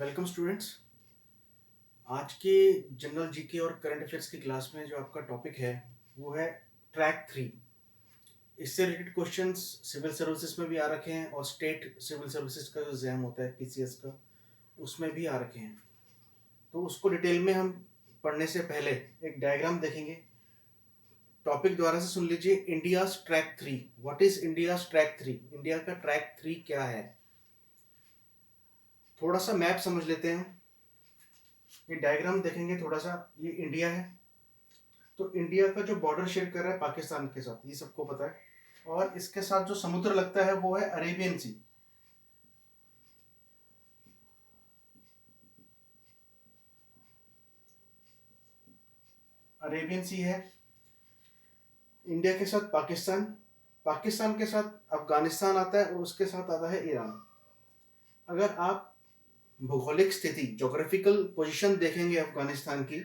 Welcome students. आज के general GK और करंट अफेयर्स की क्लास में जो आपका टॉपिक है वो है ट्रैक 3। इससे रिलेटेड क्वेश्चंस सिविल सर्विसेज में भी आ रखे हैं और स्टेट सिविल सर्विसेज का जो एग्जाम होता है पीसीएस का उसमें भी आ रखे हैं। तो उसको डिटेल में हम पढ़ने से पहले एक डायग्राम देखेंगे। टॉपिक दोबारा से सुन लीजिए, India's track 3। What is India's track 3? India का ट्रैक 3 क्या है? थोड़ा सा मैप समझ लेते हैं। ये डायग्राम देखेंगे थोड़ा सा, ये इंडिया है। तो इंडिया का जो बॉर्डर शेयर कर रहा है पाकिस्तान के साथ, ये सबको पता है। और इसके साथ जो समुद्र लगता है वो है अरेबियन सी। अरेबियन सी है। इंडिया के साथ पाकिस्तान, पाकिस्तान के साथ अफगानिस्तान आता है और उसके साथ आता है ईरान। अगर आप भौगोलिक स्थिति, जोग्राफिकल पोजीशन देखेंगे अफगानिस्तान की,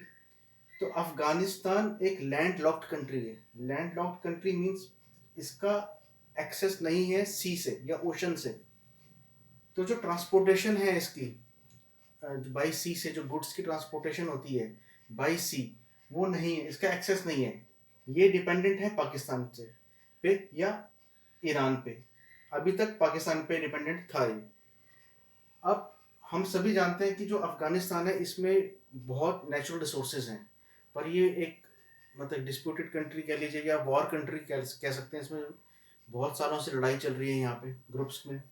तो अफगानिस्तान एक लैंड लॉक्ड कंट्री है। लैंड लॉक्ड कंट्री मीन्स इसका एक्सेस नहीं है सी से या ओशन से। तो जो ट्रांसपोर्टेशन है इसकी बाई सी से, जो गुड्स की ट्रांसपोर्टेशन होती है बाई सी, वो नहीं है, इसका एक्सेस नहीं है। ये डिपेंडेंट है पाकिस्तान से पे या ईरान पे। अभी तक पाकिस्तान पे डिपेंडेंट था ये। अब हम सभी जानते हैं कि जो अफगानिस्तान है इसमें बहुत नेचुरल रिसोर्सेज हैं, पर ये एक मतलब डिस्प्यूटेड कंट्री कह लीजिए या वॉर कंट्री कह सकते हैं। इसमें बहुत सालों से लड़ाई चल रही है यहाँ पे ग्रुप्स में।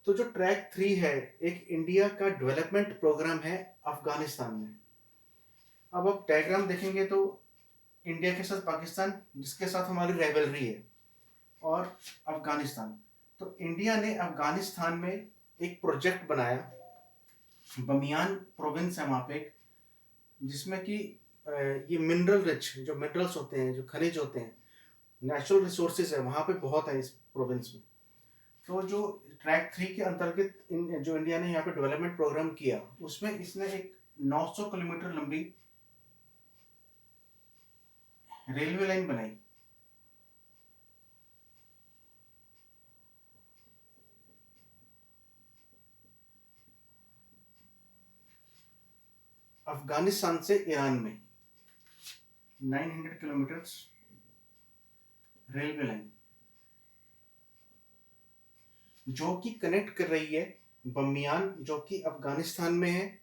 तो जो ट्रैक 3 है, एक इंडिया का डेवलपमेंट प्रोग्राम है अफगानिस्तान में। अब आप डायग्राम देखेंगे तो इंडिया के साथ पाकिस्तान, जिसके साथ हमारी राइवलरी है, और अफगानिस्तान। तो इंडिया ने अफगानिस्तान में एक प्रोजेक्ट बनाया, बमियान प्रोविंस है वहाँ पे, जिसमें कि ये मिनरल रिच, जो मिनरल्स होते हैं, जो खनिज होते हैं, नेचुरल रिसोर्सेज है वहाँ पे बहुत है इस प्रोविंस में। तो जो ट्रैक 3 के अंतर्गत जो इंडिया ने यहाँ पे डेवलपमेंट प्रोग्राम किया, उसमें इसने एक 900 किलोमीटर लंबी रेलवे लाइन बनाई। अफगानिस्तान से ईरान में 900 किलोमीटर रेलवे लाइन, जो कि कनेक्ट कर रही है बमियान, जो कि अफगानिस्तान में है,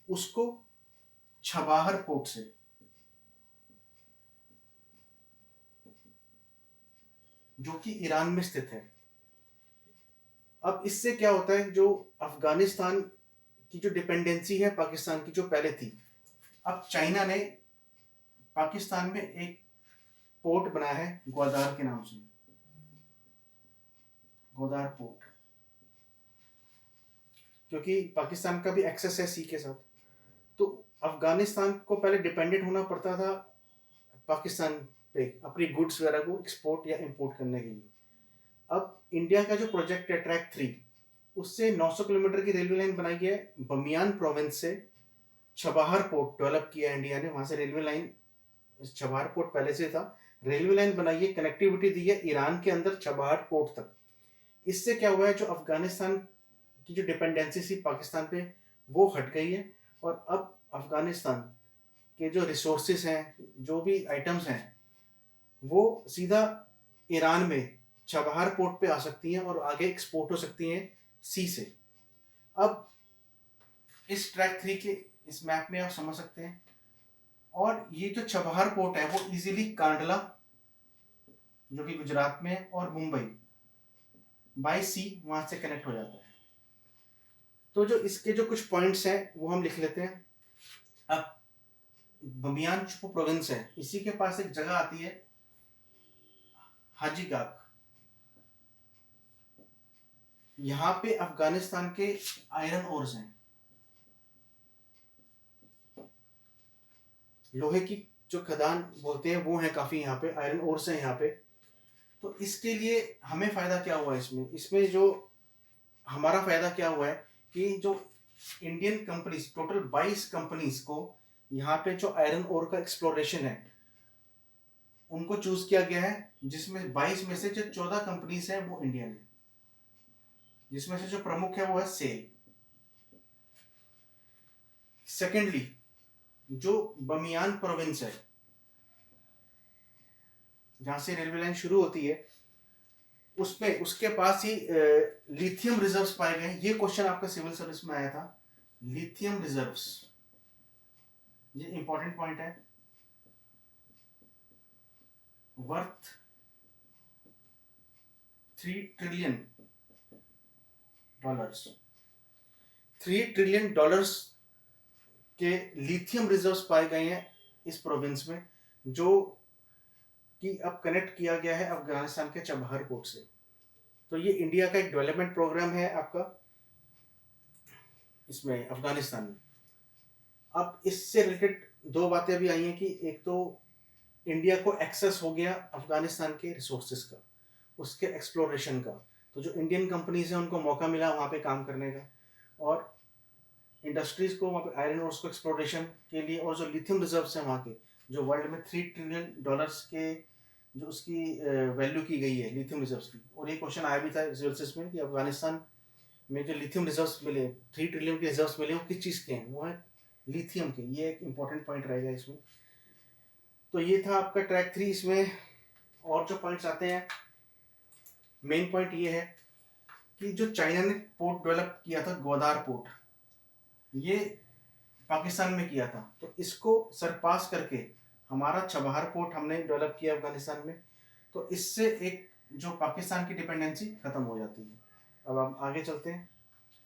उसको छबाहर पोर्ट से। जो कि ईरान में स्थित है। अब इससे क्या होता है, जो अफगानिस्तान की जो डिपेंडेंसी है पाकिस्तान की जो पहले थी, अब चाइना ने पाकिस्तान में एक पोर्ट बनाया है ग्वादार के नाम से, ग्वादार पोर्ट, क्योंकि पाकिस्तान का भी एक्सेस है सी के साथ। तो अफगानिस्तान को पहले डिपेंडेंट होना पड़ता था पाकिस्तान पे अपनी गुड्स वगैरह को एक्सपोर्ट या इंपोर्ट करने के लिए। अब इंडिया का जो प्रोजेक्ट है ट्रैक 3, उससे 900 किलोमीटर की रेलवे लाइन बनाई है बमियान प्रोविंस से छबाहर पोर्ट डेवलप किया है इंडिया ने। वहां से रेलवे लाइन, छबाहर पोर्ट पहले से था, रेलवे लाइन बनाई है, कनेक्टिविटी दी है ईरान के अंदर छबाहर पोर्ट तक। इससे क्या हुआ है, जो अफगानिस्तान की जो डिपेंडेंसी थी पाकिस्तान पे, वो हट गई है। और अब अफगानिस्तान के जो रिसोर्सेस हैं, जो भी आइटम्स हैं, वो सीधा ईरान में छबाहर पोर्ट पे आ सकती हैं और आगे एक्सपोर्ट हो सकती हैं सी से। अब इस ट्रैक 3 के इस मैप में आप समझ सकते हैं। और ये जो छबाहर पोर्ट है वो इजीली कांडला, जो कि गुजरात में है, और मुंबई बाय सी वहां से कनेक्ट हो जाता है। तो जो इसके जो कुछ पॉइंट्स हैं वो हम लिख लेते हैं। अब बमियान जो प्रोविंस है, इसी के पास एक जगह आती है हाजीगाक। यहाँ पे अफगानिस्तान के आयरन ओर्स हैं, लोहे की जो खदान बोलते हैं वो है काफी, यहाँ पे आयरन ओर्स हैं यहाँ पे। तो इसके लिए हमें फायदा क्या हुआ इसमें, इसमें जो हमारा फायदा क्या हुआ है कि जो इंडियन कंपनीज, टोटल 22 कंपनीज को यहाँ पे जो आयरन ओर का एक्सप्लोरेशन है उनको चूज किया गया है, जिसमें 22 में से जो 14 कंपनीज हैं वो इंडियन है, जिसमें से जो प्रमुख है वो है सेल। सेकेंडली, जो बमियान प्रोविंस है, जहां से रेलवे लाइन शुरू होती है, उसमें उसके पास ही लिथियम रिजर्व्स पाए गए। ये क्वेश्चन आपका सिविल सर्विस में आया था, लिथियम रिजर्व्स, ये इंपॉर्टेंट पॉइंट है। वर्थ $3 ट्रिलियन, $3 ट्रिलियन के लिथियम रिजर्व्स पाए गए हैं इस प्रोविंस में, जो कि अब कनेक्ट किया गया है अफगानिस्तान के चबहार पोर्ट से। तो ये इंडिया का एक डेवलपमेंट प्रोग्राम है आपका इसमें अफगानिस्तान में। अब इससे रिलेटेड दो बातें भी आई हैं कि एक तो इंडिया को एक्सेस हो गया अफगानिस्तान के रिसोर्सेज का, उसके एक्सप्लोरेशन का, तो जो इंडियन कंपनीज हैं उनको मौका मिला वहाँ पे काम करने का, और इंडस्ट्रीज को वहाँ पे आयरन ओर्स को एक्सप्लोरेशन के लिए, और जो लिथियम रिजर्व्स हैं वहाँ के, जो वर्ल्ड में $3 ट्रिलियन के जो उसकी वैल्यू की गई है लिथियम रिजर्व्स की। और ये क्वेश्चन आया भी था रिसोर्सेज में कि अफगानिस्तान में जो लिथियम रिजर्व्स मिले, 3 ट्रिलियन के रिजर्व्स मिले, वो किस चीज़ के हैं, वो है लिथियम के। ये एक इंपॉर्टेंट पॉइंट रहेगा इसमें। तो ये था आपका ट्रैक 3। इसमें और जो पॉइंट्स आते हैं, मेन पॉइंट ये है कि जो चाइना ने पोर्ट डेवलप किया था, ग्वादार पोर्ट, ये पाकिस्तान में किया था, तो इसको सरपास करके हमारा चबहार पोर्ट हमने डेवलप किया अफगानिस्तान में। तो इससे एक जो पाकिस्तान की डिपेंडेंसी खत्म हो जाती है। अब हम आगे चलते हैं,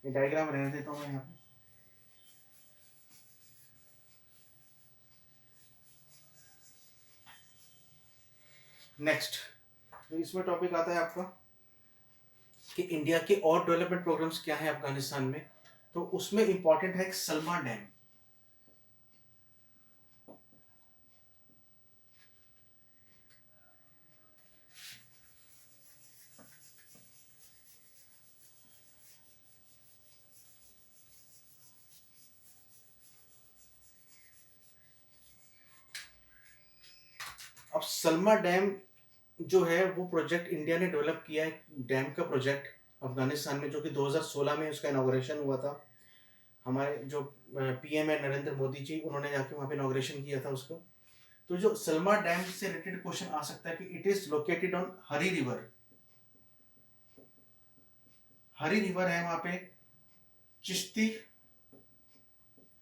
ये डायग्राम रहने देता हूँ मैं यहाँ पे। नेक्स्ट, तो इसमें टॉपिक आता है आपका कि इंडिया के और डेवलपमेंट प्रोग्राम्स क्या हैं अफगानिस्तान में। तो उसमें इंपॉर्टेंट है एक सलमा डैम। अब सलमा डैम जो है वो प्रोजेक्ट इंडिया ने डेवलप किया है, डैम का प्रोजेक्ट अफगानिस्तान में, जो कि 2016 में उसका इनॉग्रेशन हुआ था। हमारे जो पीएम है नरेंद्र मोदी जी, उन्होंने जाके वहाँ पे इनॉग्रेशन किया था उसको। तो जो सलमा डैम से रिलेटेड क्वेश्चन आ सकता है कि it is located on Hari river. Hari river है वहाँ पे Chishti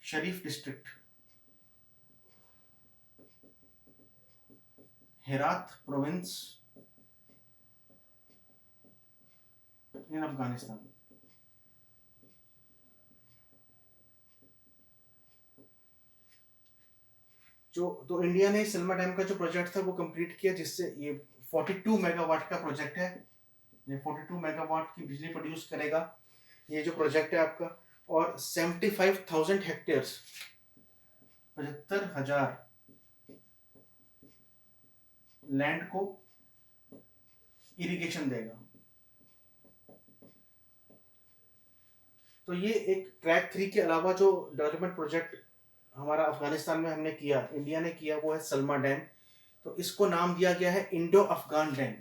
Sharif district, Herat province in Afghanistan. जो तो इंडिया ने सलमा डैम का जो प्रोजेक्ट था वो कंप्लीट किया, जिससे ये 42 मेगावाट का प्रोजेक्ट है। ये 42 मेगावाट की बिजली प्रोड्यूस करेगा ये जो प्रोजेक्ट है आपका। और 75,000 हेक्टेयर्स, 75,000 लैंड को इरिगेशन देगा। तो ये एक ट्रैक 3 के अलावा जो डेवलपमेंट प्रोजेक्ट हमारा अफगानिस्तान में हमने किया, इंडिया ने किया, वो है सलमा डैम। तो इसको नाम दिया गया है इंडो अफगान डैम।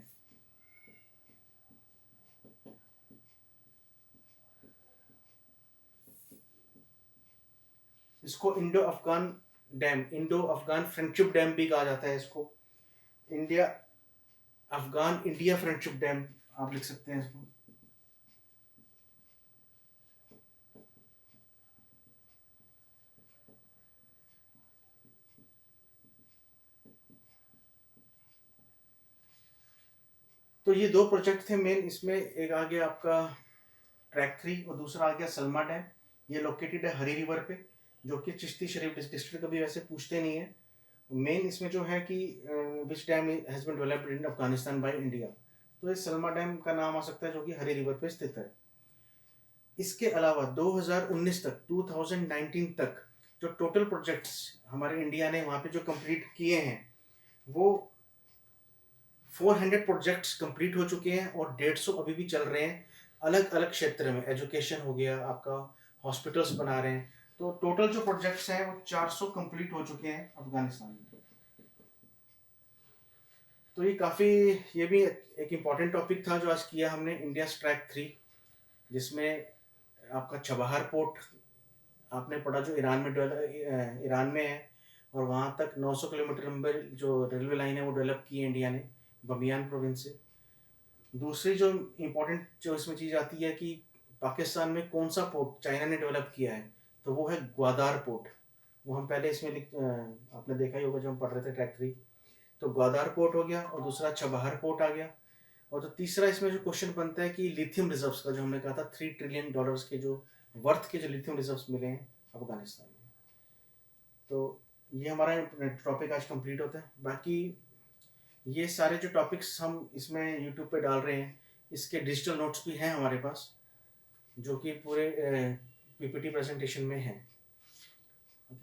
इसको Indo Afghan dam, Indo Afghan friendship dam भी कहा जाता है इसको। India Afghan India friendship dam आप लिख सकते हैं इसको। तो ये दो प्रोजेक्ट थे मेन इसमें। एक आ गया आपका ट्रैक 3 और दूसरा आ गया सलमा डैम। ये लोकेटेड है हरी रिवर पे, जो कि चिश्ती शरीफ डिस्ट्रिक्ट कभी वैसे पूछते नहीं है। मेन इसमें जो है कि which dam has been developed in Afghanistan by India, तो ये सलमा डैम का नाम आ सकता है, जो कि हरी रिवर पे स्थित है। इसके अलावा 2019 तक, 2019 तक जो टोटल प्रोजेक्ट्स हमारे इंडिया ने वहाँ पे जो कंप्लीट किए हैं, वो 400 प्रोजेक्ट्स कंप्लीट हो चुके हैं और 150 अभी भी चल रहे हैं। अलग अलग क्षेत्र में, एजुकेशन हो गया आपका, हॉस्पिटल्स बना रहे हैं। तो टोटल जो प्रोजेक्ट्स हैं वो 400 कंप्लीट हो चुके हैं अफगानिस्तान में। तो ये काफ़ी, ये भी एक इम्पॉर्टेंट टॉपिक था जो आज किया हमने, इंडिया ट्रैक 3, जिसमें आपका चबहार पोर्ट आपने पढ़ा जो ईरान में है, और वहाँ तक 900 किलोमीटर लंबे जो रेलवे लाइन है वो डेवलप की है इंडिया ने, बमियान प्रोविंस से। दूसरी जो इम्पोर्टेंट जो इसमें चीज़ आती है कि पाकिस्तान में कौन सा पोर्ट चाइना ने डेवलप किया है, तो वो है ग्वादार पोर्ट। वो हम पहले इसमें आपने देखा ही होगा जब हम पढ़ रहे थे ट्रैक 3। तो ग्वादार पोर्ट हो गया, और दूसरा चबहार पोर्ट आ गया। और तो तीसरा इसमें जो क्वेश्चन बनता है कि लिथियम रिजर्व्स का, जो हमने कहा था $3 ट्रिलियन के जो वर्थ के जो लिथियम रिजर्व्स मिले हैं अफगानिस्तान में। तो ये हमारा टॉपिक आज कंप्लीट होता है। बाकी ये सारे जो टॉपिक्स हम इसमें यूट्यूब पे डाल रहे हैं, इसके डिजिटल नोट्स भी हैं हमारे पास, जो कि पूरे पीपीटी प्रेजेंटेशन में हैं।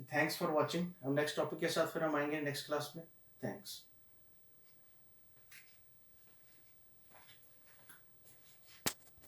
Thanks for watching. हम नेक्स्ट टॉपिक के साथ फिर हम आएंगे नेक्स्ट क्लास में। थैंक्स।